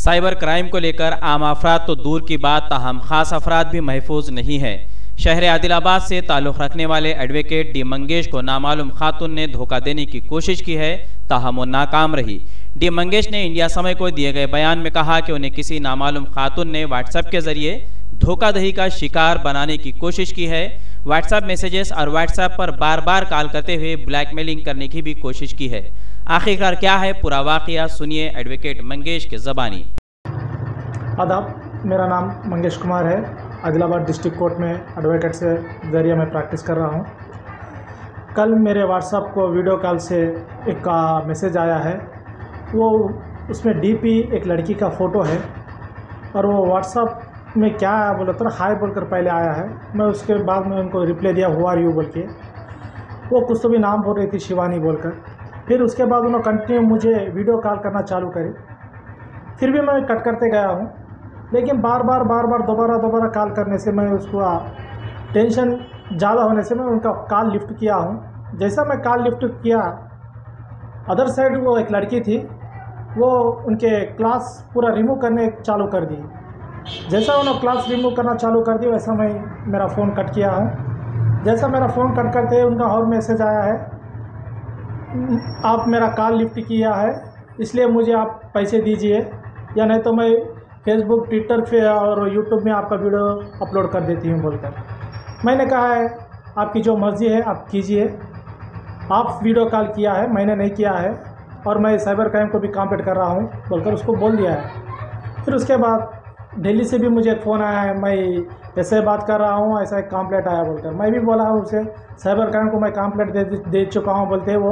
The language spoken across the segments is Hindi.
साइबर क्राइम को लेकर आम अफराद तो दूर की बात, ताहम खास अफराद भी महफूज नहीं है। शहर आदिलाबाद से ताल्लुक़ रखने वाले एडवोकेट डी मंगेश को नामालूम खातून ने धोखा देने की कोशिश की है, ताहम वो नाकाम रही। डी मंगेश ने इंडिया समय को दिए गए बयान में कहा कि उन्हें किसी नामालूम खातून ने व्हाट्सएप के जरिए धोखाधड़ी का शिकार बनाने की कोशिश की है। व्हाट्सएप मैसेजेस और व्हाट्सएप पर बार बार कॉल करते हुए ब्लैकमेलिंग करने की भी कोशिश की है। आखिरकार क्या है पूरा वाकया, सुनिए एडवोकेट मंगेश के ज़बानी। आदाब, मेरा नाम मंगेश कुमार है। आदिलाबाद डिस्ट्रिक्ट कोर्ट में एडवोकेट से ज़रिए मैं प्रैक्टिस कर रहा हूँ। कल मेरे व्हाट्सएप को वीडियो कॉल से एक मैसेज आया है। वो उसमें डीपी एक लड़की का फ़ोटो है और वो व्हाट्सएप में क्या बोला तो हाय बोलकर पहले आया है। मैं उसके बाद में उनको रिप्लाई दिया हु आर यू बोल के। वो कुछ तो भी नाम बोल रही थी, शिवानी बोलकर। फिर उसके बाद उन्होंने कंटिन्यू मुझे वीडियो कॉल करना चालू करी। फिर भी मैं कट करते गया हूँ, लेकिन बार बार दोबारा कॉल करने से मैं उसको टेंशन ज़्यादा होने से मैं उनका कॉल लिफ्ट किया हूँ। जैसा मैं कॉल लिफ्ट किया, अदर साइड वो एक लड़की थी, वो उनके क्लास पूरा रिमूव करने चालू कर दी। जैसा उन्होंने क्लास रिमूव करना चालू कर दी, वैसा मैं मेरा फ़ोन कट किया हूँ। जैसा मेरा फ़ोन कट करते उनका और मैसेज आया है, आप मेरा कॉल लिफ्ट किया है इसलिए मुझे आप पैसे दीजिए, या नहीं तो मैं फेसबुक, ट्विटर पे और यूट्यूब में आपका वीडियो अपलोड कर देती हूँ बोलकर। मैंने कहा है आपकी जो मर्ज़ी है आप कीजिए, आप वीडियो कॉल किया है, मैंने नहीं किया है और मैं साइबर क्राइम को भी कॉम्प्लेट कर रहा हूँ बोलकर उसको बोल दिया है। फिर उसके बाद दिल्ली से भी मुझे फ़ोन आया है, मैं ऐसे बात कर रहा हूँ, ऐसा एक कॉम्प्लेट आया बोलकर। मैं भी बोला हूँ उसे साइबर क्राइम को मैं कॉम्प्लेट दे चुका हूँ बोलते, वो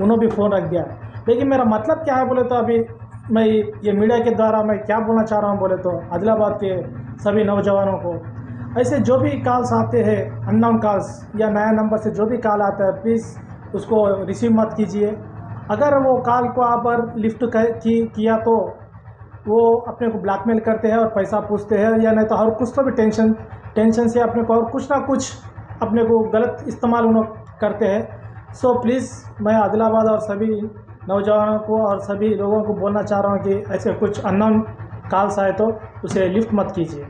उन्होंने भी फ़ोन रख दिया। लेकिन मेरा मतलब क्या है बोले तो अभी मैं ये मीडिया के द्वारा मैं क्या बोलना चाह रहा हूँ बोले तो आदिलाबाद के सभी नौजवानों को, ऐसे जो भी कॉल्स आते हैं अननोन कॉल्स या नया नंबर से जो भी कॉल आता है, प्लीज़ उसको रिसीव मत कीजिए। अगर वो कॉल को आप लिफ्ट किया तो वो अपने को ब्लैकमेल करते हैं और पैसा पूछते हैं, या नहीं तो और कुछ तो भी टेंशन से अपने को और कुछ ना कुछ अपने को गलत इस्तेमाल उन्होंने करते हैं। सो प्लीज़ मैं आदिलाबाद और सभी नौजवानों को और सभी लोगों को बोलना चाह रहा हूँ कि ऐसे कुछ अननोन कॉल्स आए तो उसे लिफ्ट मत कीजिए।